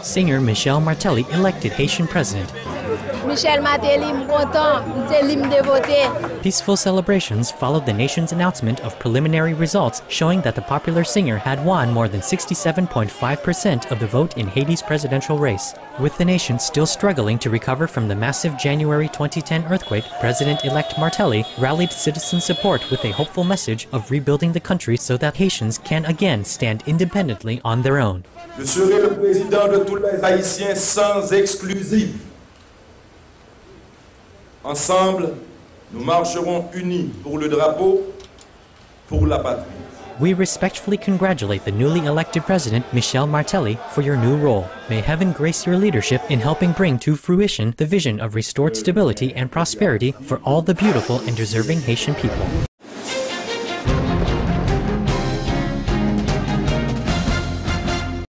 Singer Michel Martelly elected Haitian president. Michel Martelly, Peaceful celebrations followed the nation's announcement of preliminary results showing that the popular singer had won more than 67.5% of the vote in Haiti's presidential race. With the nation still struggling to recover from the massive January 2010 earthquake, President-elect Martelly rallied citizen support with a hopeful message of rebuilding the country so that Haitians can again stand independently on their own. Je serai le président de tous les Haïtiens sans exclusive. Ensemble, nous marcherons unis pour le drapeau, pour la patrie. We respectfully congratulate the newly elected president, Michel Martelly, for your new role. May heaven grace your leadership in helping bring to fruition the vision of restored stability and prosperity for all the beautiful and deserving Haitian people.